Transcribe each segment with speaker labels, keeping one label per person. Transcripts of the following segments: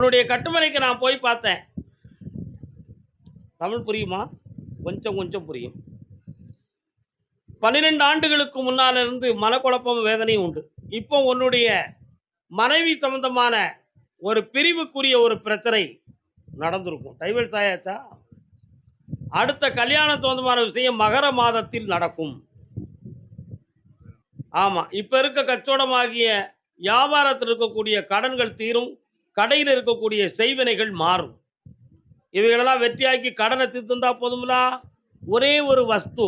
Speaker 1: உன்னுடைய கட்டுமனைக்கு நான் போய் பார்த்தேன். தமிழ் புரியுமா? கொஞ்சம் கொஞ்சம் புரியும். 12 ஆண்டுகளுக்கு முன்னால இருந்து மனக்குழப்பமும் வேதனையும் உண்டு. இப்போ உன்னுடைய மனைவி சம்பந்தமான ஒரு பிரிவுக்குரிய ஒரு பிரச்சனை நடந்திருக்கும். டைவர்ஸ் ஆயாச்சா? அடுத்த கல்யாணம் சம்பந்தமான விஷயம் மகர மாதத்தில் நடக்கும். ஆமா. இப்ப இருக்க கச்சோடமாகிய வியாபாரத்தில் இருக்கக்கூடிய கடன்கள் தீரும். கடையில் இருக்கக்கூடிய செய்வினைகள் மாறும். இவைகளெல்லாம் வெற்றியாக்கி கடனை தீர்த்துந்தா போதுங்களா? ஒரே ஒரு வஸ்து.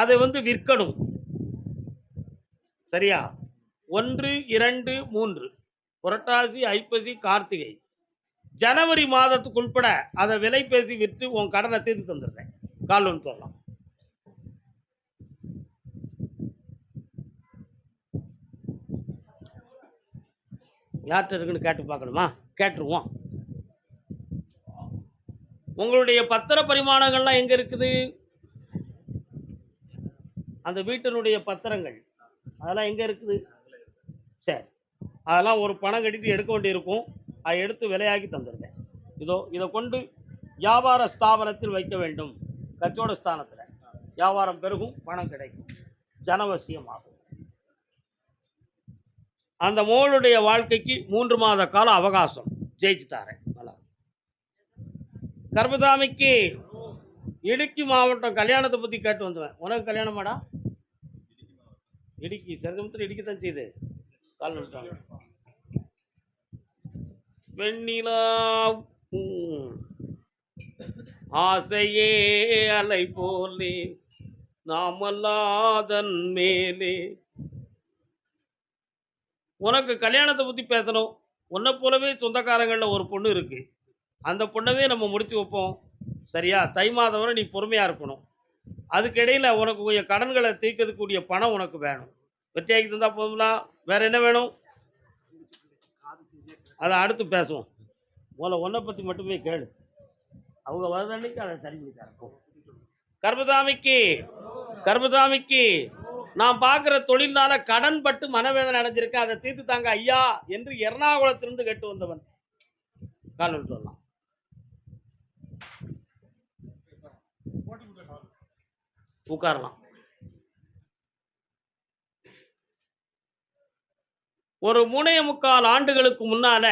Speaker 1: அதை விற்கணும். சரியா? 1, 2, 3 புரட்டாசி, ஐப்பசி, கார்த்திகை. ஜனவரி மாதத்துக்கு உட்பட அதை விலை பேசி விற்று உன் கடனை தீர்த்து தந்துடுறேன். கால் ஒன்று சொல்லலாம். யார்கிட்ட இருக்குன்னு கேட்டு பார்க்கணுமா? கேட்டுருவோம். உங்களுடைய பத்திர பரிமாணங்கள்லாம் எங்க இருக்குது? அந்த வீட்டினுடைய பத்திரங்கள் அதெல்லாம் எங்க இருக்குது? சரி, அதெல்லாம் ஒரு பணம் கட்டிட்டு எடுக்க வேண்டியிருக்கும். அதை எடுத்து விலையாக்கி தந்துடுறேன். இதை கொண்டு வியாபார ஸ்தாபனத்தில் வைக்க வேண்டும். கச்சோட ஸ்தானத்தில் வியாபாரம் பெருகும், பணம் கிடைக்கும், ஜனவசியமாகும். அந்த மோளுடைய வாழ்க்கைக்கு 3 மாத கால அவகாசம். ஜெயிச்சு தாரேன். நல்லா கர்மசாமிக்கு இடுக்கி மாவட்டம் கல்யாணத்தை பற்றி கேட்டு வந்துவேன். உனக்கு கல்யாணமாடா? இடுக்கி சரிதமத்தில் இடுக்கித்தான் செய்து கால் வந்துட்டாங்க. வெண்ணிலா ஆசையே அலை போலே நாமல்லாதன் மேலே. உனக்கு கல்யாணத்தை பற்றி பேசணும். உன்னை போலவே சொந்தக்காரங்களில் ஒரு பொண்ணு இருக்கு. அந்த பொண்ணவே நம்ம முடிச்சு வைப்போம். சரியா? தை மாதம் வரை நீ பொறுமையாக இருக்கணும். அதுக்கு இடையில் உனக்கு கொஞ்சம் கடன்களை தீர்க்கக்கூடிய பணம் உனக்கு வேணும். வெற்றியாக்கி தந்தா போதுங்களா? வேற என்ன வேணும்? அதை அடுத்து பேசுவோம். உன்னை பற்றி மட்டுமே கேளு. அவங்க வருதன்னைக்கு அதை சரி பண்ணி தரக்கும். கர்மசாமிக்கு நான் பார்க்குற தொழில்னால கடன் பட்டு மனவேதனை அடைஞ்சிருக்கேன். அதை தீர்த்து தாங்க ஐயா என்று எர்ணாகுளத்திலிருந்து கேட்டு வந்தவன். கால் சொல்லலாம். உட்காரலாம். ஒரு 3.25 ஆண்டுகளுக்கு முன்னால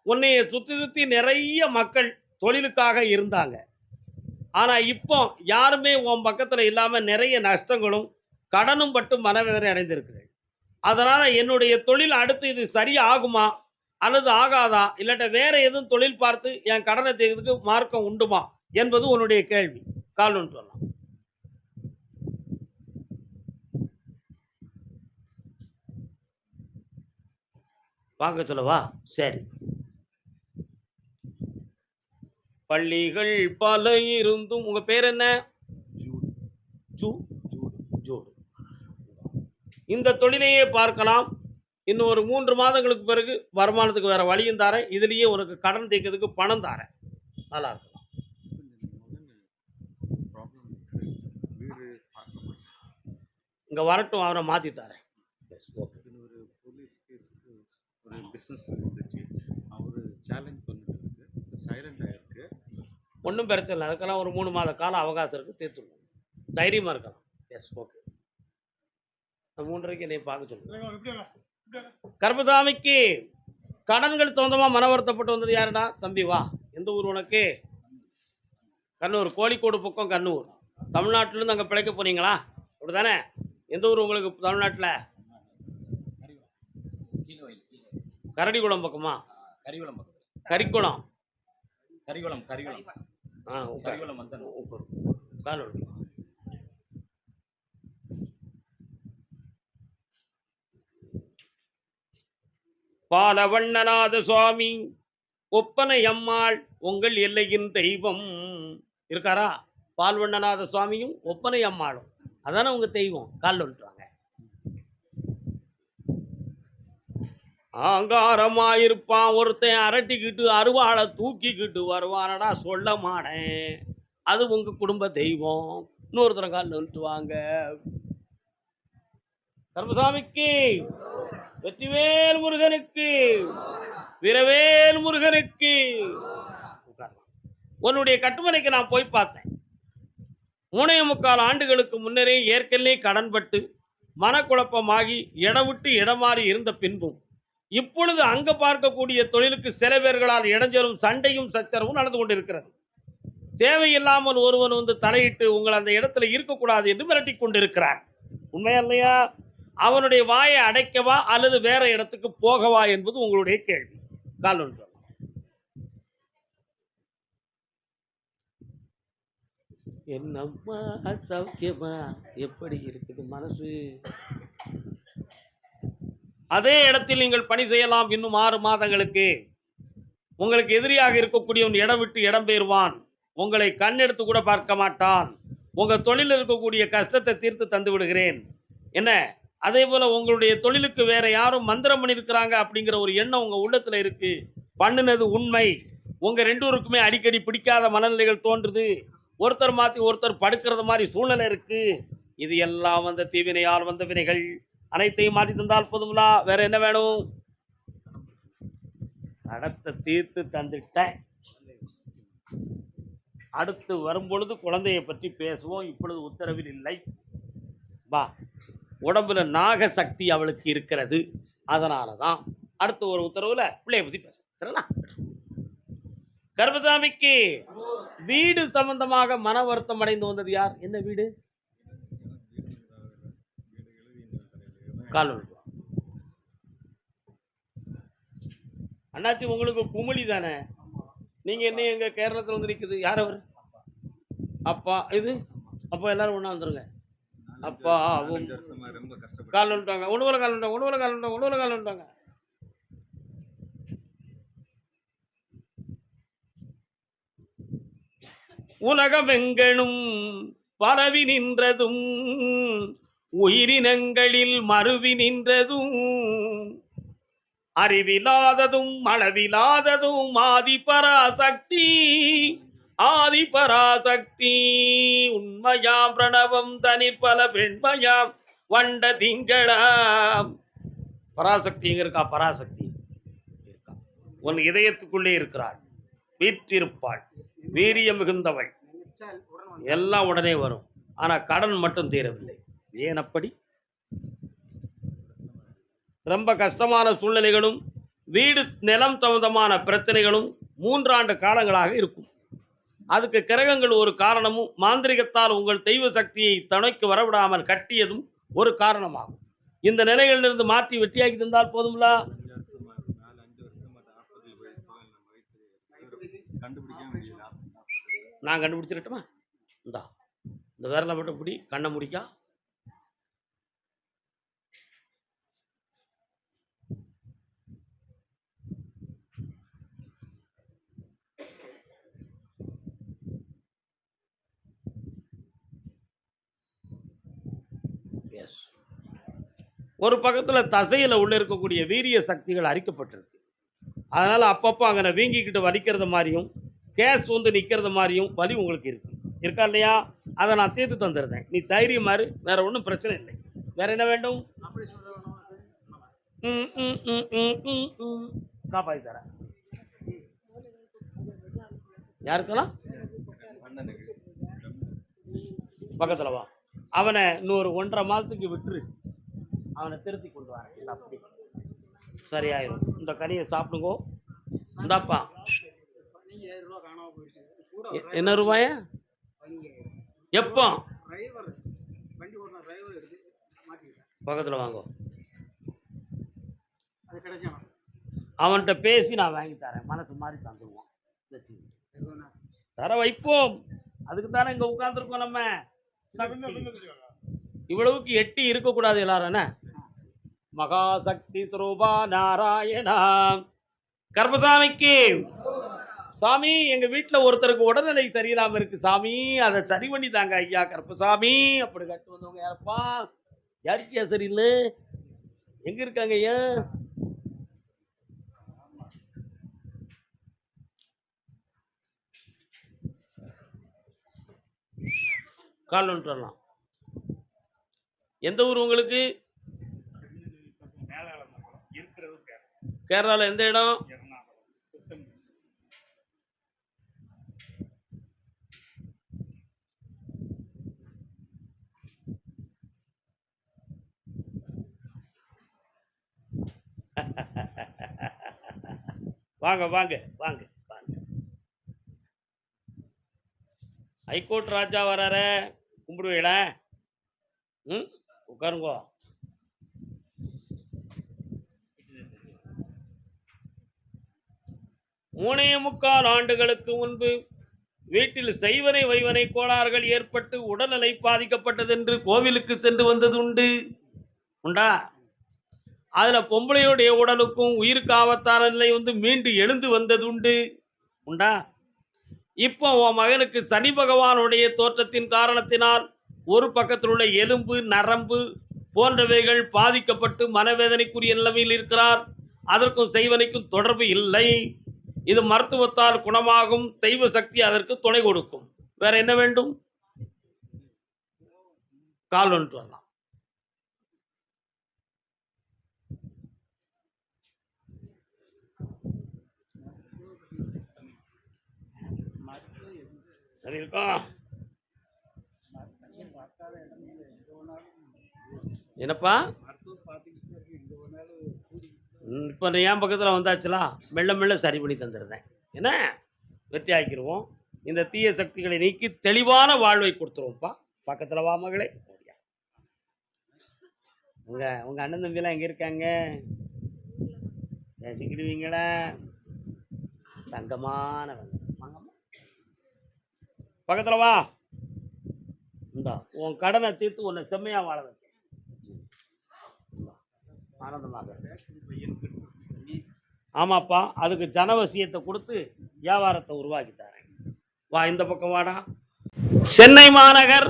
Speaker 1: உன்னைய சுத்தி நிறைய மக்கள் தொழிலுக்காக இருந்தாங்க. ஆனா இப்போ யாருமே உன் பக்கத்துல இல்லாம நிறைய நஷ்டங்களும் கடனும் பட்டு மனவேதனை அடைந்திருக்கிறேன். அதனால என்னுடைய தொழில் அடுத்து இது சரியா ஆகுமா அல்லது ஆகாதா, இல்லாட்ட வேற எதுவும் தொழில் பார்த்து என் கடனை தீர்க்கிறதுக்கு மார்க்கம் உண்டுமா என்பது உன்னுடைய கேள்வி. கால் ஒன்று சொல்லலாம். வாங்க சொல்லவா? சரி. பள்ளிகள் பல இருந்தும் உங்க பேர் என்ன? ஜூட். இந்த தொழிலையே பார்க்கலாம். இன்னும் ஒரு 3 மாதங்களுக்கு பிறகு வருமானத்துக்கு வேற வழியும் தாரேன். இதுலயே உனக்கு கடன் தீர்க்கிறதுக்கு பணம் தாரேன். நல்லா இருக்கலாம். இங்க வரட்டும், அவரை மாத்தி தாரேன்.
Speaker 2: ஒரு போலீஸ் கேஸுக்கு ஒரு பிஸ்னஸ் இருந்துச்சு. அவரு சேலஞ்ச் பண்ணிட்டு இருக்கு. சைலண்ட் ஆயிருக்கு.
Speaker 1: ஒன்றும் பிரச்சனை இல்லை. அதுக்கெல்லாம் ஒரு 3 மாத கால அவகாசம் இருக்கு. தீர்த்துடணும். தைரியமா இருக்கலாம். S, okay. 3:30 என்னை பார்க்க சொல்லுங்க. கர்மசாமிக்கு கடன்கள் சொந்தமா மன வருத்தப்பட்டு வந்தது யாருடா? தம்பி வா. எந்த ஊர் உனக்கு? கண்ணூர். கோழிக்கோடு பக்கம் கண்ணூர். தமிழ்நாட்டிலேருந்து அங்கே பிழைக்க போனீங்களா? அப்படிதானே? எந்த ஊர் உங்களுக்கு தமிழ்நாட்டில்? கரடிக்குளம் பக்கமா? கரிக்குளம். கால் பாலவண்ணநாத சுவாமி ஒப்பனை அம்மாள் உங்கள் எல்லையின் தெய்வம் இருக்காரா? பால்வண்ணநாத சுவாமியும் ஒப்பனை அம்மாளும் அதானே உங்க தெய்வம். கால் வந்துட்டாங்க. ஆங்காரமாயிருப்பான் ஒருத்தன், அரட்டிக்கிட்டு அருவாளை தூக்கிக்கிட்டு வருவானடா, சொல்ல மாட்டேன். அது உங்க குடும்ப தெய்வம். இன்னொருத்தர காலில் வந்துட்டு வாங்க. கருப்பசாமிக்கு, வெற்றிவேல் முருகனுக்கு, வீரவேல் முருகனுக்கு. உட்காரலாம். உன்னுடைய கட்டுமனைக்கு நான் போய் பார்த்தேன். 3.25 ஆண்டுகளுக்கு முன்னரே ஏற்கனவே கடன்பட்டு மனக்குழப்பமாகி இடம் விட்டு இடம் மாறி இருந்த பின்பும் இப்பொழுது அங்க பார்க்கக்கூடிய தொழிலுக்கு சில பேர்களால் இடைஞ்சலும் சண்டையும் சச்சரவும் நடந்து கொண்டிருக்கிறது. தேவையில்லாமல் ஒருவன் வந்து தலையிட்டு உங்கள் அந்த இடத்துல இருக்கக்கூடாது என்று மிரட்டி கொண்டிருக்கிறான். உண்மையா இல்லையா? அவனுடைய வாயை அடைக்கவா அல்லது வேற இடத்துக்கு போகவா என்பது உங்களுடைய கேள்வி. கால் ஒன்று. என்னம்மா சௌக்கியமா, எப்படி இருக்குது மனசு? அதே இடத்தில் நீங்கள் பணி செய்யலாம் இன்னும் 6 மாதங்களுக்கு. உங்களுக்கு எதிரியாக இருக்கக்கூடியவன் இடம் விட்டு இடம் பெயர்வான். உங்களை கண்ணெடுத்து கூட பார்க்க மாட்டான். உங்க தொழிலில் இருக்கக்கூடிய கஷ்டத்தை தீர்த்து தந்து விடுகிறேன். என்ன? அதே போல உங்களுடைய தொழிலுக்கு வேற யாரும் மந்திரம் பண்ணியிருக்கிறாங்க அப்படிங்கிற ஒரு எண்ணம் உங்க உள்ளத்துல இருக்கு. பண்ணுனது உண்மை. உங்க 2 பேருக்குமே அடிக்கடி பிடிக்காத மனநிலைகள் தோன்றுது. ஒருத்தர் மாத்தி ஒருத்தர் படுக்கிறது மாதிரி சூழ்நிலை இருக்கு. இது எல்லாம் வந்த தீவினையால் வந்த வினைகள். அனைத்தையும் மாற்றி தந்தால் போதுங்களா? வேற என்ன வேணும்? கடத்தை தீர்த்து தந்துட்டேன். அடுத்து வரும்பொழுது குழந்தையை பற்றி பேசுவோம். இப்பொழுது உத்தரவில் இல்லை. வா. உடம்புல நாக சக்தி அவளுக்கு இருக்கிறது. அதனால தான் அடுத்த ஒரு உத்தரவுல பிள்ளைய பத்தி பேசுறேன். கர்மசாமிக்கு வீடு சம்பந்தமாக மன வருத்தம் அடைந்து வந்தது யார்? என்ன வீடு? கால் ஒன்று. அண்ணாச்சி, உங்களுக்கு குமிழி தானே? நீங்க என்ன எங்க கேரளத்தில் வந்து நிற்குது? யார் அவர்? அப்பா இது அப்பா எல்லாரும் ஒன்றா வந்துருங்க. அப்பா கால் வந்துட்டாங்க. ஒன்று கால் வந்துட்டாங்க. ஒன்று கால் வந்துட்டாங்க. ஒன்று கால் வந்துட்டாங்க. உலகமெங்கனும் பரவி நின்றதும் உயிரினங்களில் மறுவி நின்றதும் அறிவிலாததும் அளவிலாததும் ஆதிபராசக்தி. ஆதிபராசக்தி உண்மையாம் பிரணவம் தனிர் பல பெண்மையாம் வண்ட திங்களாம். பராசக்தி எங்க இருக்கா? பராசக்தி இருக்கா. உன் இதயத்துக்குள்ளே இருக்கிறாள். வீற்றிருப்பாள். வீரியம் மிகுந்தவள். எல்லாம் உடனே வரும். ஆனா கடன் மட்டும் தீரவில்லை. ஏன் அப்படி? ரொம்ப கஷ்டமான சூழ்நிலைகளும் வீடு நிலம் சம்பந்தமான பிரச்சனைகளும் 3 ஆண்டு காலங்களாக இருக்கும். அதுக்கு கிரகங்கள் ஒரு காரணமும், மாந்திரிகத்தால் உங்கள் தெய்வ சக்தியை துணைக்கு வரவிடாமல் கட்டியதும் ஒரு காரணமாகும். இந்த நிலைகளிலிருந்து மாற்றி வெற்றியாக்கி தந்தால் போதும்ல. நான் கண்டுபிடிச்சிருட்டுமா? இந்தா இந்த விரலை மட்டும் பிடி. கண்ணை முடிக்கா. ஒரு பக்கத்துல தசையில உள்ள இருக்கக்கூடிய வீரிய சக்திகள் அரிக்கப்பட்டிருக்கு. அதனால அப்பப்போ அங்கே வீங்கிக்கிட்டு வலிக்கிறது மாதிரியும் கேஸ் வந்து நிற்கிறது மாதிரியும் வலி உங்களுக்கு இருக்கு. இருக்கா இல்லையா? அதை நான் தீர்த்து தந்துடுறேன். நீ தைரியமாறு. வேற ஒன்றும் பிரச்சனை இல்லை. வேற என்ன வேண்டும்? காப்பாற்றி தரேன். யாருக்கெல்லாம்? பக்கத்துல வா. அவனை இன்னொரு 1.5 மாதத்துக்கு விட்டுரு. அவனை திருத்தி கொண்டு வரேன். அப்படி சரியாயிரும். இந்த கனியை சாப்பிடுங்கோ. இந்தாப்பா. என்ன ரூபாயா? எப்போ? பக்கத்துல வாங்கோ. அவன்கிட்ட பேசி நான் வாங்கி தரேன். மனசு மாதிரி தந்துடுவான். தர வைப்போம். அதுக்கு தானே இங்க உட்கார்ந்துருக்கோம். நம்ம இவ்வளவுக்கு எட்டி இருக்கக்கூடாது எல்லாரும். என்ன? மகாசக்தி ஸ்வரூபா நாராயணா. கர்மசாமிக்கு சாமி, எங்க வீட்டில் ஒருத்தருக்கு உடல்நிலை சரியில்லாம இருக்கு சாமி, அதை சரி பண்ணி தாங்க ஐயா. கர்மசாமி அப்படி கட்டு வந்தவங்க யாரப்பா? யாருக்கியா சரியில்லை? எங்க இருக்காங்க ஐயா? கால் வந்துட்டு வரலாம். எந்த ஊர் உங்களுக்கு? கேரளால எந்த இடம்? வாங்க வாங்க வாங்க வாங்க. ஹைகோர்ட் ராஜா வராரு, கும்பிடுவீங்களா? ம், உட்காருங்கோ. மூணே முக்கால் ஆண்டுகளுக்கு முன்பு வீட்டில் செய்வனை வைவனை கோளாறுகள் ஏற்பட்டு உடல்நிலை பாதிக்கப்பட்டதென்று கோவிலுக்கு சென்று வந்தது உண்டு உண்டா? அதுல பொம்பளையுடைய உடலுக்கும் உயிருக்கு ஆபத்தான நிலை வந்து மீண்டு எழுந்து வந்தது உண்டு உண்டா? இப்போ உன் மகனுக்கு சனி பகவானுடைய தோற்றத்தின் காரணத்தினால் ஒரு பக்கத்தில் உள்ள எலும்பு நரம்பு போன்றவைகள் பாதிக்கப்பட்டு மனவேதனைக்குரிய நிலைமையில் இருக்கிறார். அதற்கும் செய்வனைக்கும் தொடர்பு இல்லை. இது மருத்துவத்தால் குணமாகும். தெய்வ சக்தி அதற்கு துணை கொடுக்கும். வேற என்ன வேண்டும்? கால் வந்துட்டு வரலாம். சரி இருக்கும். என்னப்பா இப்போ என் பக்கத்தில் வந்தாச்சுலாம், மெல்ல மெல்ல சரி பண்ணி தந்துடுறேன். என்ன வெற்றி ஆக்கிடுவோம். இந்த தீய சக்திகளை நீக்கி தெளிவான வாழ்வை கொடுத்துருவோம்ப்பா. பக்கத்தில் வா மகளே. உங்கள் அண்ணன் தம்பிலாம் எங்கே இருக்காங்க? பேசிக்கிடுவீங்களா? தங்கமானவங்க. பக்கத்தில் வா. இந்தா உன் கடனை தீர்த்து உன்னை செம்மையாக வாழ வைக்க ஆனந்தமாக. ஆமாப்பா, அதுக்கு ஜனவசியத்தை கொடுத்து வியாபாரத்தை உருவாக்கி தரேன். வா இந்த பக்கம் வாடா. சென்னை மாநகர்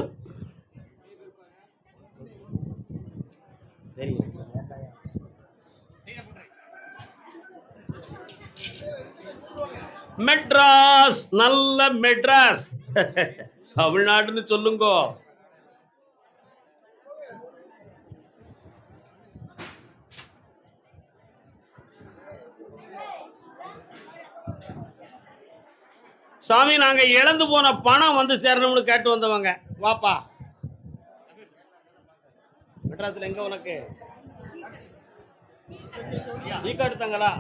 Speaker 1: மெட்ராஸ், நல்ல மெட்ராஸ். தமிழ்நாடுன்னு சொல்லுங்கோ. சாமி, நாங்க இழந்து போன பணம் வந்து சேரணும்னு கேட்டு வந்தவங்க. வாப்பா. மெட்ராஸ்ல எங்க உனக்கு நீ காட்டுத்தாங்களா?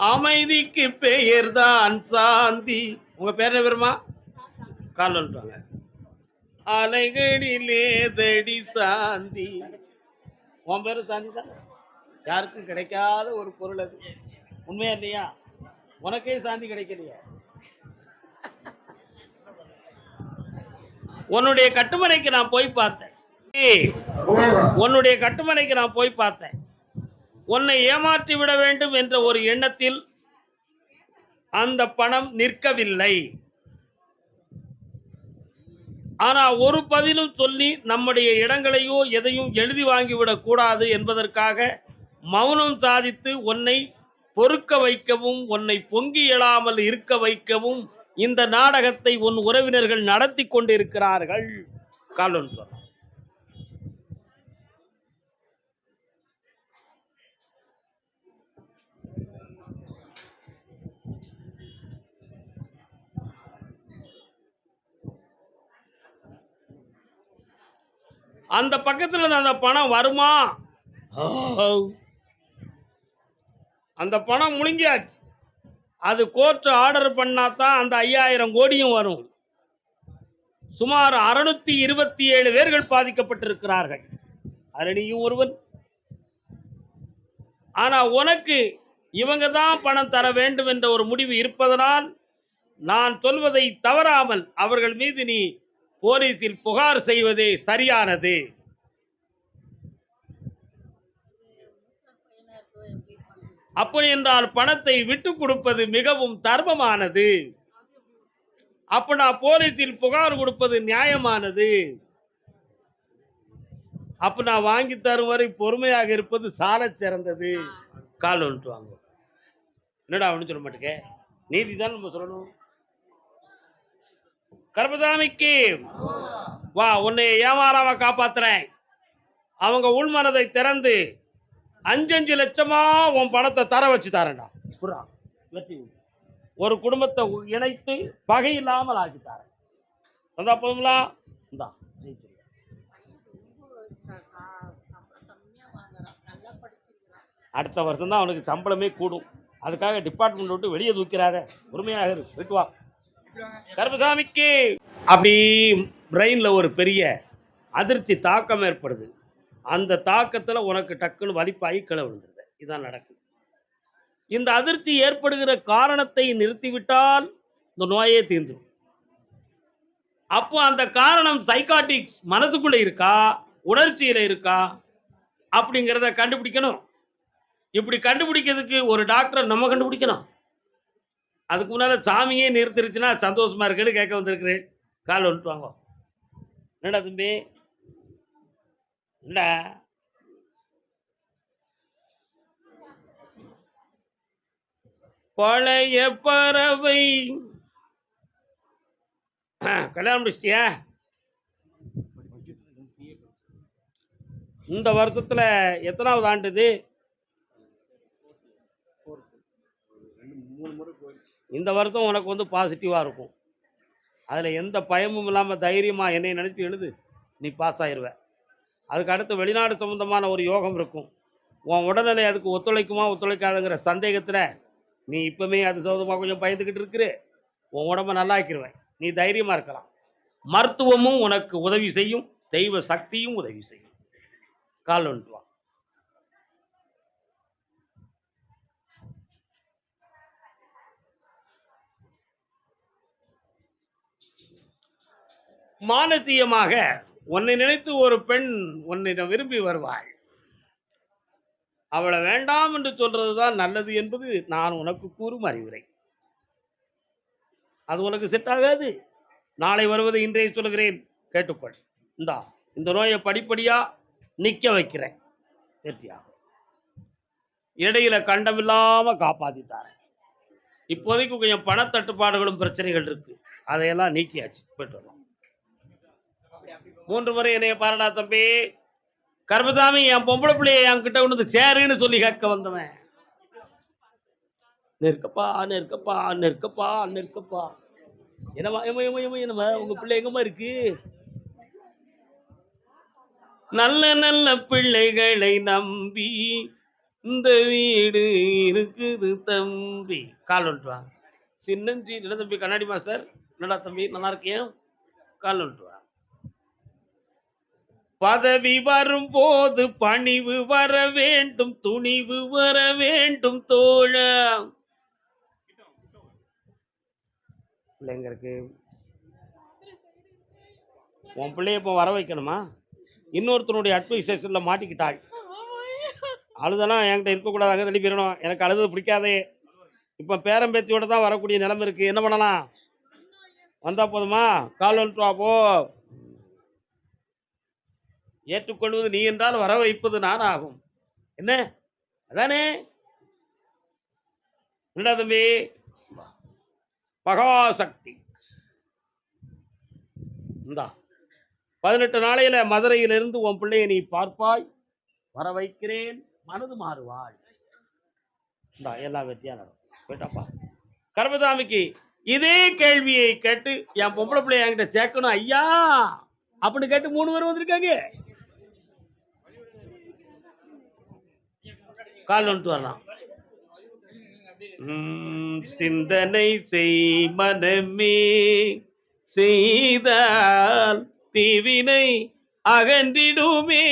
Speaker 1: அமைதிக்கு பெயர் தான் சாந்தி. உங்க பேர் என்ன பேருமா? கால் வந்துட்டாங்க. அலைகளிலே தடி சாந்தி. உன் பேரு சாந்தி தான். யாருக்கும் கிடைக்காத ஒரு பொருள் அது. உண்மையா இல்லையா? உனக்கே சாந்தி கிடைக்கலையா? உன்னுடைய கட்டுமனைக்கு நான் போய் பார்த்தேன். உன்னுடைய கட்டுமனைக்கு நான் போய் பார்த்தேன். உன்னை ஏமாற்றி விட வேண்டும் என்ற ஒரு எண்ணத்தில் அந்த பணம் நிற்கவில்லை. ஆனா ஒரு பதிலும் சொல்லி நம்முடைய இடங்களையோ எதையும் எழுதி வாங்கிவிடக் கூடாது என்பதற்காக மௌனம் சாதித்து உன்னை பொறுக்க வைக்கவும் உன்னை பொங்கி எழாமல் இருக்க வைக்கவும் இந்த நாடகத்தை உன் உறவினர்கள் நடத்தி கொண்டிருக்கிறார்கள். காலன் அந்த பக்கத்தில் அந்த பணம் வருமா? அந்த பணம் முழுங்கியாச்சு. அது கோர்ட் ஆர்டர் பண்ணாதான் அந்த 5000 கோடியும் வரும். சுமார் 627 பேர்கள் பாதிக்கப்பட்டிருக்கிறார்கள். அரணியும் ஒருவன். ஆனா உனக்கு இவங்க தான் பணம் தர வேண்டும் என்ற ஒரு முடிவு இருப்பதனால் நான் சொல்வதை தவறாமல் அவர்கள் மீது நீ போலீசில் புகார் செய்வதே சரியானது. அப்படி என்றால் பணத்தை விட்டு கொடுப்பது மிகவும் தர்மமானது. அப்ப நான் போலீசில் புகார் கொடுப்பது நியாயமானது. அப்ப நான் வாங்கி தரும் வரை பொறுமையாக இருப்பது சால சிறந்தது. கால் வந்துட்டு வாங்க. என்னடா அவனு சொல்ல மாட்டேங்க, நீதி தான் நம்ம சொல்லணும். கருப்பசாமிக்கு வா, உன்னை ஏமாறாம காப்பாத்துறேன். அவங்க உள்மனதை திறந்து 5 லட்சமா உன் பணத்தை தர வச்சு தரேன்டா. புறா, வெட்டி விடு. ஒரு குடும்பத்தை இணைத்து பகை இல்லாமல் ஆக்கி தரேன். வந்தா போதுங்களா? இந்தா, ஜெயிச்சிருக்க. அடுத்த வருஷம் தான் அவனுக்கு சம்பளமே கூடும். அதுக்காக டிபார்ட்மெண்ட் விட்டு வெளியே தூக்கிறாத. உரிமையாக இரு. போயிட்டு வா. கருப்பசாமிக்கு அப்படி பிரெயின்ல ஒரு பெரிய அதிர்ச்சி தாக்கம் ஏற்படுது. அந்த தாக்கத்தில் உனக்கு டக்குன்னு வலிப்பாகி கீழே விழுந்துருது. இதான் நடக்குது. இந்த அதிர்ச்சி ஏற்படுகிற காரணத்தை நிறுத்திவிட்டால் இந்த நோயே தீர்ந்துடும். அப்போ அந்த காரணம் சைக்காட்டிக்ஸ் மனசுக்குள்ள இருக்கா, உணர்ச்சியில இருக்கா அப்படிங்கிறத கண்டுபிடிக்கணும். இப்படி கண்டுபிடிக்கிறதுக்கு ஒரு டாக்டர் நம்ம கண்டுபிடிக்கணும். அதுக்கு முன்னால சாமியே நிறுத்திருச்சுன்னா சந்தோஷமா இருக்குன்னு கேட்க வந்திருக்கிறேன். கால் வந்துட்டு வாங்க. என்னடா தம்பி? என்னடா? பழைய பறவை. கல்யாணம் முடிச்சிட்டியா? இந்த வருஷத்துல எத்தனாவது ஆண்டு இது? இந்த வருஷம் உனக்கு வந்து பாசிட்டிவா இருக்கும். அதுல எந்த பயமும் இல்லாம தைரியமா என்னை நினைச்சு எழுது, நீ பாஸ் ஆயிருவ. அதுக்கு அடுத்து வெளிநாடு சம்பந்தமான ஒரு யோகம் இருக்கும். உன் உடல்நிலை அதுக்கு ஒத்துழைக்குமா ஒத்துழைக்காதுங்கிற சந்தேகத்துல நீ இப்பவுமே அது சம்பந்தமா கொஞ்சம் பயந்துக்கிட்டு இருக்கிற. உன் உடம்ப நல்லாக்கிடுவேன். நீ தைரியமா இருக்கலாம். மருத்துவமும் உனக்கு உதவி செய்யும், தெய்வ சக்தியும் உதவி செய்யும். கால் வந்துட்டு வா. மானசீகமாக உன்னை நினைத்து ஒரு பெண் உன்னிடம் விரும்பி வருவாள். அவளை வேண்டாம் என்று சொல்றதுதான் நல்லது என்பது நான் உனக்கு கூறும் அறிவுரை. அது உனக்கு செட் ஆகாது. நாளை வருவது இன்றைய சொல்கிறேன், கேட்டுக்கொள். இந்தா, இந்த நோயை படிப்படியா நிக்க வைக்கிறேன். சரியா? இடையில கண்டமில்லாம காப்பாத்தித்தாரேன். இப்போதைக்கு கொஞ்சம் பணத்தட்டுப்பாடுகளும் பிரச்சனைகள் இருக்கு. அதையெல்லாம் நீக்கியாச்சு. போயிட்டு வரலாம். 3 முறை என்னைய பாருடா தம்பி. கருப்பசாமி என் பொம்பளை பிள்ளைய என்கிட்ட கொண்டு சேருன்னு சொல்லி கேட்க வந்தவன். நெருக்கப்பா நெருக்கப்பா நெருக்கப்பா நெருக்கப்பா. என்னமா என்னமா உங்க பிள்ளை எங்கம்மா இருக்கு? நல்ல நல்ல பிள்ளைகளை நம்பி இந்த வீடு இருக்குது தம்பி. கால் வந்துட்டு வா. சின்னஞ்சி என்ன தம்பி? கண்ணாடி மாஸ்டர். என்னடா தம்பி, நல்லா இருக்கேன்? கால் வந்துட்டு வா. பதவி வரும் போது பணிவு வர வேண்டும், துணிவு வர வேண்டும் தோழா. பிள்ளைங்க இருக்கு. உன் பிள்ளைய இப்போ வர வைக்கணுமா? இன்னொருத்தனுடைய அட்மினிஸ்ட்ரேஷன்ல மாட்டிக்கிட்டாள். அழுதெல்லாம் என்கிட்ட இருக்கக்கூடாது, அங்கே தள்ளி போயிடணும். எனக்கு அழுது பிடிக்காதே. இப்போ பேரம்பேத்தியோட தான் வரக்கூடிய நிலைமை இருக்கு. என்ன பண்ணலாம்? வந்தா போதுமா? கால் வந்துட்டு வா போ. ஏற்றுக்கொள்வது நீ என்றால் வர வைப்பது நான் ஆகும். என்ன அதானே? என்னடா தம்பி? மகாசக்தி இந்தா, 18 நாளையில மதுரையிலிருந்து உன் பிள்ளையை நீ பார்ப்பாய். வர வைக்கிறேன். மனது மாறுவாள். இந்தா, எல்லாம் வெற்றியா நடக்கும். போயிட்டாப்பா. கருப்பசாமிக்கு இதே கேள்வியை கேட்டு என் பொம்பளை பிள்ளைய என்கிட்ட சேர்க்கணும் ஐயா அப்படின்னு கேட்டு 3 பேர் வந்திருக்காங்க. கால் வந்துட்டு வரலாம். சிந்தனை செய் மனமே, செய்தால் தீவினை அகன்றிடுமே,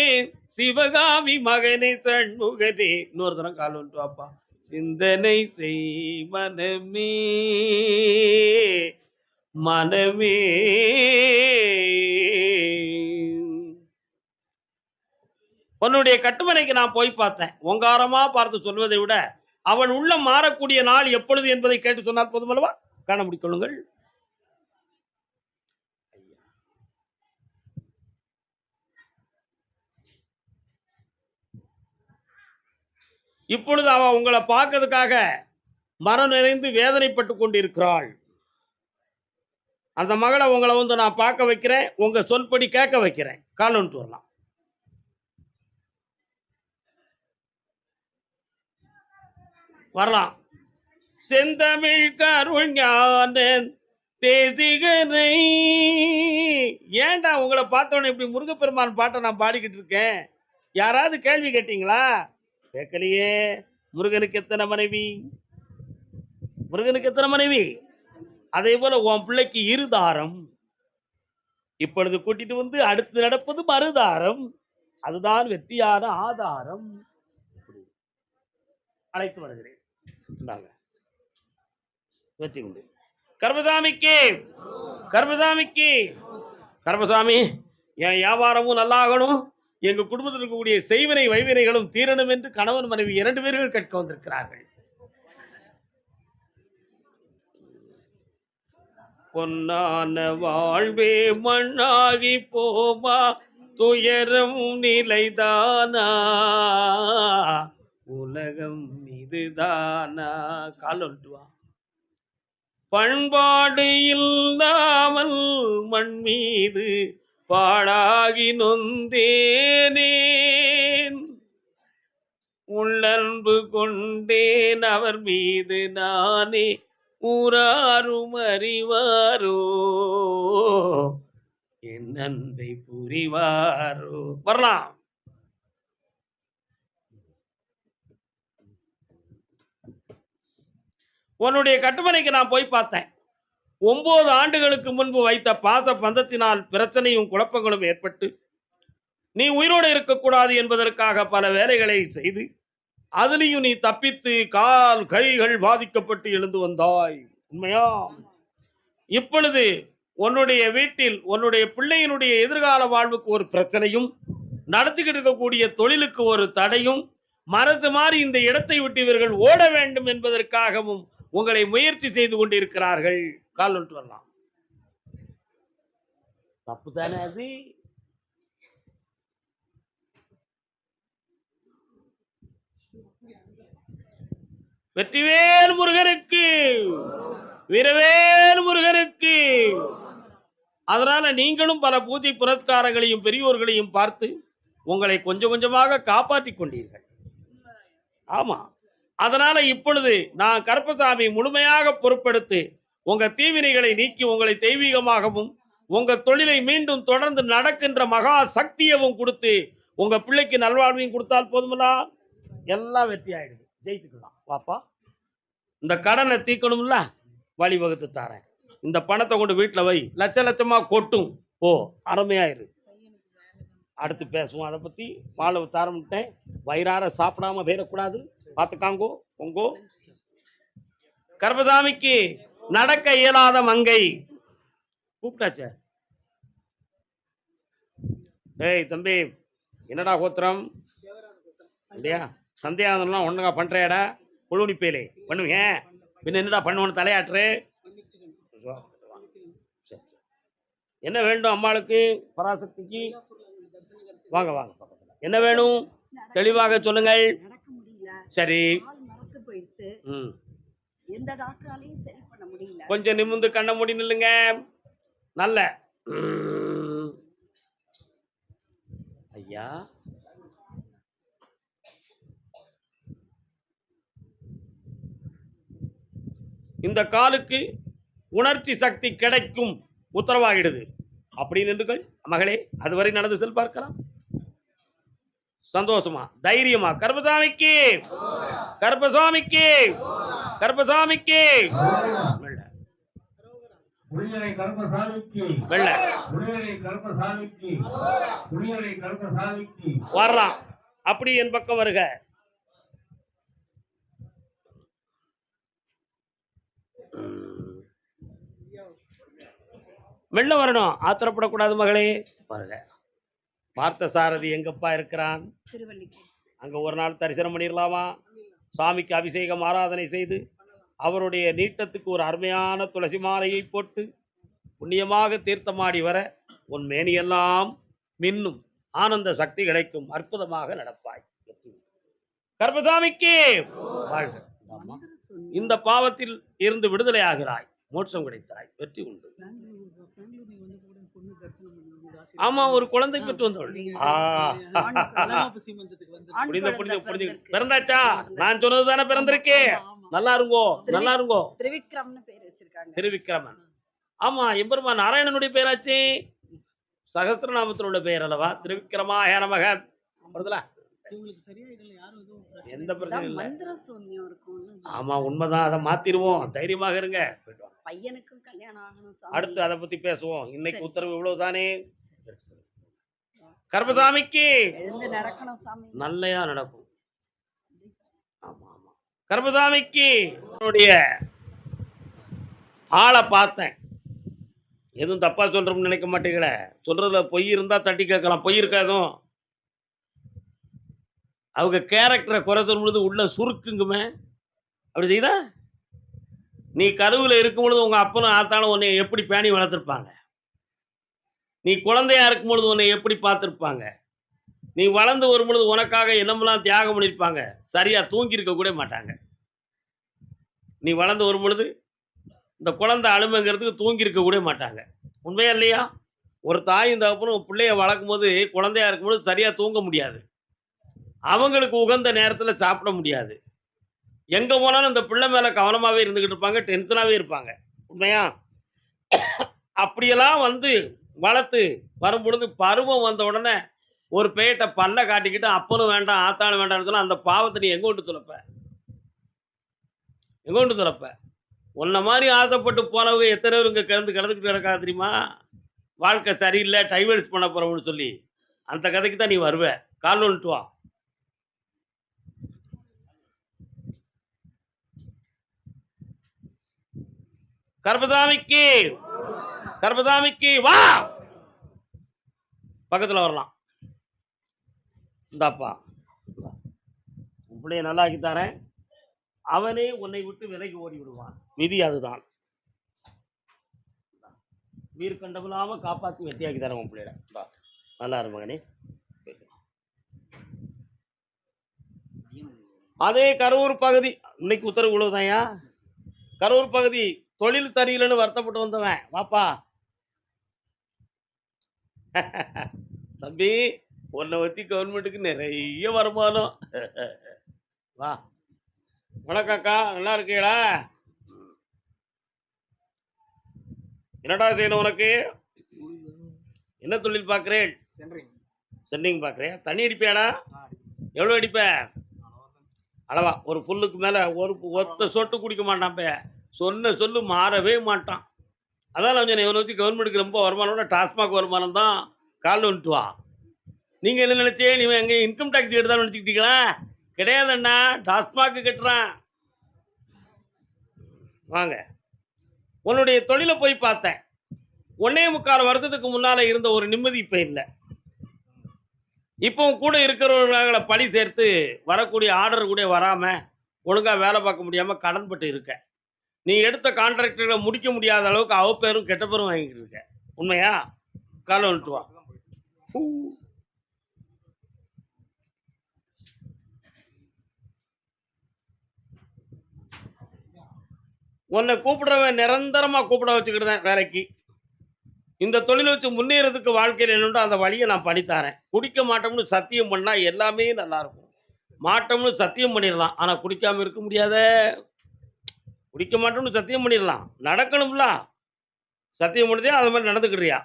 Speaker 1: சிவகாமி மகனை சண்முகனே. இன்னொரு தரம் கால் வந்துட்டு வாப்பா. சிந்தனை செய் மனமே மனமே. உன்னுடைய கட்டுமனைக்கு நான் போய் பார்த்தேன். ஓங்காரமா பார்த்து சொல்வதை விட அவன் உள்ள மாறக்கூடிய நாள் எப்பொழுது என்பதை கேட்டு சொன்னால் போதுமல்லவா? காண முடிக்கொள்ளுங்கள். இப்பொழுது அவன் உங்களை பார்க்கறதுக்காக மனம் நிறைந்து வேதனைப்பட்டு கொண்டிருக்கிறாள். அந்த மகளை உங்களை வந்து நான் பார்க்க வைக்கிறேன், உங்க சொல்படி கேட்க வைக்கிறேன். கால் வந்துட்டு வரலாம். வரலாம். செந்தமிழ் கருஞான தேசிகனை. ஏன்டா உங்களை பார்த்தோன்னே இப்படி முருகப்பெருமான் பாட்டை நான் பாடிக்கிட்டு இருக்கேன்? யாராவது கேள்வி கேட்டீங்களா? கேட்கலையே. முருகனுக்கு எத்தனை மனைவி? முருகனுக்கு எத்தனை மனைவி? அதே போல உன் பிள்ளைக்கு இருதாரம். இப்பொழுது கூட்டிட்டு வந்து அடுத்து நடப்பது மறுதாரம். அதுதான் வெற்றியான ஆதாரம். அழைத்து வருகிறேன். இந்தாங்க. வெற்றி உண்டு. கர்மசாமிக்கு, கர்மசாமிக்கு, கர்மசாமி, என் வியாபாரமும் நல்லாகணும், எங்க குடும்பத்தில் இருக்கக்கூடிய செய்வினை வைவினைகளும் தீரணும் என்று கணவன் மனைவி 2 பேர்கள் கேட்க வந்திருக்கிறார்கள். பொன்னான வாழ்வே மண்ணாகி போமா, துயரம் நிலைதானா, உலகம் இதுதானா. கால் வந்துட்டுவா. பண்பாடு இல்லாமல் மண் மீது பாழாகி நொந்தேனேன், உள்ளன்பு கொண்டேன் அவர் மீது நானே, ஊராரும் அறிவாரோ என் அன்பை புரிவாரோ. வரலாம். உன்னுடைய கட்டுமனைக்கு நான் போய் பார்த்தேன். 9 ஆண்டுகளுக்கு முன்பு வைத்த பாச பந்தத்தினால் பிரச்சனையும் குழப்பங்களும் ஏற்பட்டு நீ உயிரோடு இருக்கக்கூடாது என்பதற்காக பல வேலைகளை செய்து அதிலையும் நீ தப்பித்து கால் கைகள் பாதிக்கப்பட்டு எழுந்து வந்தாய். உண்மையா? இப்பொழுது உன்னுடைய வீட்டில் உன்னுடைய பிள்ளையினுடைய எதிர்கால வாழ்வுக்கு ஒரு பிரச்சனையும், நடத்திக்கிட்டு இருக்கக்கூடிய தொழிலுக்கு ஒரு தடையும், மரத்து மாறி இந்த இடத்தை விட்டு இவர்கள் ஓட வேண்டும் என்பதற்காகவும் உங்களை முயற்சி செய்து கொண்டிருக்கிறார்கள். கால் வந்துட்டு வரலாம். தப்பு தானே அது? வெற்றிவேல் முருகனுக்கு, வீரவேல் முருகனுக்கு. அதனால நீங்களும் பல பூஜை புரஸ்காரங்களையும் பெரியோர்களையும் பார்த்து உங்களை கொஞ்சம் கொஞ்சமாக காப்பாற்றிக் கொண்டீர்கள். ஆமா. அதனால இப்பொழுது நான் கருப்பசாமி முழுமையாக பொறுப்பெடுத்து உங்க தீவினைகளை நீக்கி உங்களை தெய்வீகமாகவும் உங்க தொழிலை மீண்டும் தொடர்ந்து நடக்கின்ற மகா சக்தியவும் கொடுத்து உங்க பிள்ளைக்கு நல்வாழ்வையும் கொடுத்தால் போதுமலா, எல்லாம் வெற்றி ஆயிடுது. ஜெயிச்சுக்கலாம். வாப்பா, இந்த கடனை தீக்கணும்ல, வழிவகுத்து தாரேன். இந்த பணத்தை கொண்டு வீட்டில் வை, லட்ச லட்சமா கொட்டும். ஓ, அருமையாயிரு. அடுத்து பேசுவோம் அதை பத்தி. பாலை தாரமிட்டேன், வயிறார சாப்பிடாம போயிடக்கூடாது, பார்த்துக்காங்கோ. உங்கோ கர்ப்பசாமிக்கு நடக்க இயலாத மங்கை கூப்பிட்டாச்ச. ஏய் தம்பி, என்னடா கோத்திரம்? அப்படியா? சந்தேகம்லாம் ஒண்ணுங்க பண்றியாடா? குழுனிப்பேலே பண்ணுவீங்க, பின்ன என்னடா பண்ணுவோன்னு தலையாட்டுரு. என்ன வேண்டும் அம்மாளுக்கு, பராசக்திக்கு? வாங்க வாங்க, என்ன வேணும் தெளிவாக சொல்லுங்கள். சரி, கொஞ்சம் நிமிர்ந்து கண்ண மூடி நில்லுங்க. நல்ல ஐயா, இந்த காலுக்கு உணர்ச்சி சக்தி கிடைக்கும் உத்தரவாகிடுது. அப்படி நின்றுகள் மகளே, அதுவரை நடந்து செல் பார்க்கலாம். சந்தோஷமா தைரியமா. கர்ப்பசாமிக்கு, கர்ப்பசாமிக்கு, கர்ப்பசாமிக்கு. வர்றான். அப்படி என் பக்கம் வருக. வெள்ள வரணும், ஆத்திரப்படக்கூடாது மகளே. பாருங்க, பார்த்த சாரதி எங்கப்பா இருக்கிறான்? அங்க ஒரு நாள் தரிசனம் பண்ணிடலாமா? சாமிக்கு அபிஷேகம் ஆராதனை செய்து அவருடைய நீட்டத்துக்கு ஒரு அருமையான துளசி மாலையை போட்டு புண்ணியமாக தீர்த்தமாடி வர உன் மேனியெல்லாம் மின்னும் ஆனந்த சக்தி கிடைக்கும். அற்புதமாக நடப்பாய். கர்ப்பசாமிக்கு வாழ்க. இந்த பாவத்தில் இருந்து விடுதலை ஆகிறாய். மோட்சம் கிடைத்தாய், வெற்றி உண்டு.
Speaker 3: பெங்களூர் நீங்க வந்தப்ப கூட பொண்ணு தரிசனம் பண்ணி உங்களோட
Speaker 1: ஆமா,
Speaker 3: ஆசீர்வாதம்
Speaker 1: ஒரு குழந்தை பெற்று வந்தவள்.
Speaker 3: நீங்க
Speaker 1: ஆ
Speaker 3: வளகாப்பு சீமந்தத்துக்கு வந்து
Speaker 4: ஆண்
Speaker 1: புரிந்த புரிந்த
Speaker 4: குழந்தை
Speaker 1: புரிஞ்சு
Speaker 4: பிறந்திருக்கு.
Speaker 1: பிறந்தாச்சா? நான் சொன்னது தானே பிறந்திருக்கே. நல்லா இருங்கோ, நல்லா இருங்கோ.
Speaker 4: திரிவிக்ரம்னு பேர் வச்சிருக்காங்க.
Speaker 1: திருவிக்கிரமன். ஆமா, எம்பெருமான் நாராயணனுடைய பேராச்சு. சகஸ்திரநாமத்தில் உள்ள பெயர் அல்லவா? திருவிக்கிரமாய நமக. வருதுல?
Speaker 3: உங்களுக்கு சரியா இல்ல யாரும் எதுவும் பிரச்சனை
Speaker 1: எந்த பிரச்சனையும் இல்லை.
Speaker 4: மந்திர சூன்யம் இருக்கும்னு
Speaker 1: ஆமா, உண்மைதான். அதை மாத்திருவோம். தைரியமாக இருங்க. போயிட்டு வாங்க.
Speaker 4: பையனுக்கும் கல்யாணம் ஆகணும் சாமி.
Speaker 1: அடுத்து அதை பத்தி பேசுவோம். இன்னைக்கு
Speaker 4: சரி.
Speaker 1: உத்தரவு இவ்வளவுதானே. கர்பசாமிக்கு
Speaker 4: எழுந்து நடக்கணும் சாமி.
Speaker 1: நல்லையா நடக்கும். ஆமா ஆமா. கர்பசாமிக்கு அவருடைய ஆளை பார்த்தேன். எதுவும் தப்பா சொல்றோம்னு நினைக்க மாட்டீங்களே. சொல்றதுல பொய் இருந்தா தட்டி கேட்கலாம். பொய் இருக்காதும். அவங்க கேரக்டரை குறை சொல்லும் பொழுது உள்ள சுருக்குங்குமே. அப்படி செய்தா நீ கருவில் இருக்கும் பொழுது உங்க அப்பனும் ஆத்தாலும் உன்னை எப்படி பேணி வளர்த்துருப்பாங்க? நீ குழந்தையா இருக்கும் பொழுது உன்னை எப்படி பார்த்துருப்பாங்க? நீ வளர்ந்து வரும் பொழுது உனக்காக என்னமெல்லாம் தியாகம் பண்ணியிருப்பாங்க. சரியா தூங்கி இருக்க கூட மாட்டாங்க. நீ வளர்ந்து வரும் பொழுது இந்த குழந்தை அழுமைங்கிறதுக்கு தூங்கி இருக்க கூட மாட்டாங்க. உண்மையா இல்லையா? ஒரு தாயும் தகப்பனும் பிள்ளைய வளர்க்கும் போது குழந்தையா இருக்கும்போது சரியா தூங்க முடியாது. அவங்களுக்கு உகந்த நேரத்தில் சாப்பிட முடியாது. எங்க போனாலும் இந்த பிள்ளை மேல கவனமாவே இருந்துகிட்டு இருப்பாங்க. டென்ஷனாவே இருப்பாங்க. உண்மையா? அப்படியெல்லாம் வந்து வளர்த்து வரும் பொழுது பருவம் வந்த உடனே ஒரு பேட்டை பல்ல காட்டிக்கிட்டு அப்பனும் வேண்டாம் ஆத்தாலும் வேண்டாம்னு சொன்னா அந்த பாவத்தை நீ எங்க கொண்டு துறப்ப? எங்க கொண்டு துறப்ப? உன்ன மாதிரி ஆசைப்பட்டு போனவங்க எத்தனை பேர் இங்க கிடந்துக்கிட்டு கிடக்கா தெரியுமா? வாழ்க்கை சரியில்லை, டைவர்ஸ் பண்ண போறோம்னு சொல்லி அந்த கதைக்கு தான் நீ வருவ. கால் வந்துட்டு வா. கர்பசாமிக்கு கர்பசாமிக்கு வா. பக்கத்தில் வரலாம். இந்தாப்பா, உன் பிள்ளைய நல்லா ஆக்கி தரேன். அவனே உன்னை விட்டு விலகி ஓடி விடுவான். விதி அதுதான். வீர் கண்டமில்லாம காப்பாற்றி வெட்டியாக்கி தரேன் உன் பிள்ளைய. நல்லா இரு மகனே. அதே கரூர் பகுதி இன்னைக்கு உத்தரவு இவ்வளவுதான்யா. கரூர் பகுதி தொழில் தரியலன்னு வருத்தப்பட்டு வந்தவன். வாப்பா தம்பி, உன்னை வச்சு கவர்மெண்ட்டுக்கு நிறைய வருமானம். வா. வணக்கம்க்கா, நல்லா இருக்கீங்களா? என்னடா செய்யணும் உனக்கு? என்ன தொழில் பார்க்குறேன்? சென்ட்ரிங் பார்க்குறேன். தண்ணி அடிப்பியாடா? எவ்வளோ அடிப்ப? அளவா ஒரு புல்லுக்கு மேலே ஒருத்த சொட்டு குடிக்க மாட்டான். சொன்ன சொல்லு மாறவே மாட்டான். அதான் நான் சொன்னேன், இவனை வச்சு கவர்மெண்ட்டுக்கு ரொம்ப வருமானம்னா டாஸ்மாக் வருமானம் தான். கால் வந்துட்டு வா. நீங்கள் என்ன நினச்சே? நீ எங்கே இன்கம் டேக்ஸ் எடுத்தாலும் நினச்சிக்கிட்டீங்களா? கிடையாதுண்ணா, டாஸ்மாக்கு கட்டுறான். வாங்க. உன்னுடைய தொழிலை போய் பார்த்தேன். 1.25 வருஷத்துக்கு முன்னால் இருந்த ஒரு நிம்மதி இப்போ இல்லை. இப்போ கூட இருக்கிறவர்களை பழி சேர்த்து வரக்கூடிய ஆர்டர் கூட வராமல் ஒழுங்காக வேலை பார்க்க முடியாமல் கடன்பட்டு இருக்க. நீ எடுத்த கான்ட்ராக்டர்களை முடிக்க முடியாத அளவுக்கு அவப்பேரும் கெட்ட பேரும் வாங்கிட்டு இருக்க. உண்மையா? காலை வந்துட்டு வா. உன்னை கூப்பிடுறவன் நிரந்தரமாக கூப்பிட வச்சுக்கிட்டு வேலைக்கு. இந்த தொழிலை வச்சு முன்னேறதுக்கு வாழ்க்கையில் என்னுண்டோ அந்த வழியை நான் பண்ணித்தாரேன். குடிக்க மாட்டோம்னு சத்தியம் பண்ணால் எல்லாமே நல்லாயிருக்கும். மாட்டோம்னு சத்தியம் பண்ணிடலாம், ஆனால் குடிக்காமல் இருக்க முடியாத. குடிக்க மாட்டோம்னு சத்தியம் பண்ணிடலாம், நடக்கணும்ல. சத்தியம் பண்ணதே அது மாதிரி நடந்துக்கிறியா?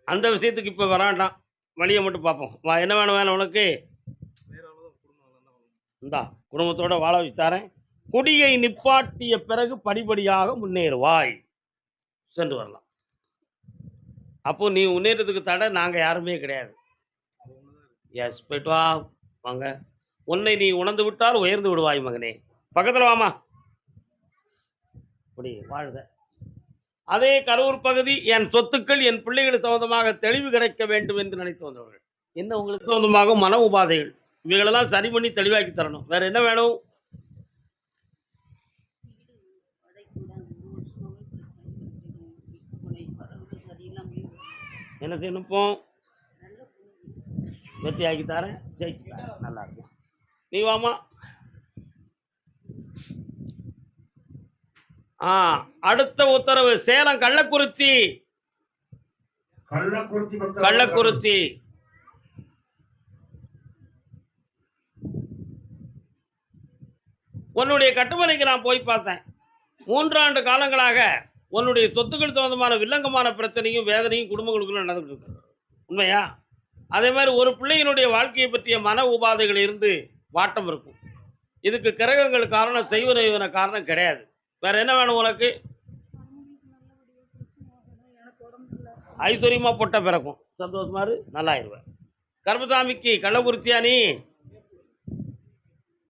Speaker 1: அந்த விஷயத்துக்கு இப்போ வராண்டாம். வழியை மட்டும் பார்ப்போம். வா. என்ன வேணும் வேணும் உனக்கு? இந்தா, குடும்பத்தோடு வாழ வச்சு தரேன். குடியை நிப்பாட்டிய பிறகு படிப்படியாக முன்னேறுவாய். சென்று வரலாம். அப்போ நீ முன்னேறதுக்கு தடை நாங்கள் யாருமே கிடையாது. எஸ், போயிட்டு வா. வாங்க. உன்னை நீ உணர்ந்து விட்டால் உயர்ந்து விடுவாய் மகனே. பக்கத்தில் வாமா. அப்படி வாழ்க. அதே கரூர் பகுதி என் சொத்துக்கள் என் பிள்ளைகளுக்கு சொந்தமாக தெளிவு கிடைக்க வேண்டும் என்று நினைத்து வந்தவர்கள். என்ன உங்களுக்கு சொந்தமாக மன உபாதைகள் இவைகளெல்லாம் சரி பண்ணி தெளிவாக்கி தரணும். வேற என்ன வேணும்? என்ன செய்யணும்? இப்போ வெற்றி ஆக்கி தரேன், ஜெயிச்சு தரேன். நல்லா இருக்கும். நீ வாமா. அடுத்த உத்தரவு சேலம் கள்ளக்குறிச்சி. கள்ளக்குறிச்சி உன்னுடைய கட்டுமனைக்கு நான் போய் பார்த்தேன். 3 ஆண்டு காலங்களாக உன்னுடைய சொத்துக்கள் சம்பந்தமான வில்லங்கமான பிரச்சனையும் வேதனையும் குடும்பங்களுக்குள்ள நடந்துட்டு இருக்கு. உண்மையா? அதே மாதிரி ஒரு பிள்ளையினுடைய வாழ்க்கையை பற்றிய மன உபாதைகள் இருந்து வாட்டம் இருக்கும். இதுக்கு கிரகங்கள் காரணம், செய்வன காரணம் கிடையாது. வேற என்ன வேணும் உனக்கு? ஐஸ்வர்யமா பொட்ட பிறக்கும். சந்தோஷமா இரு, நல்லாயிருவேன். கருப்பசாமிக்கு கள்ளக்குறிச்சியா நீ?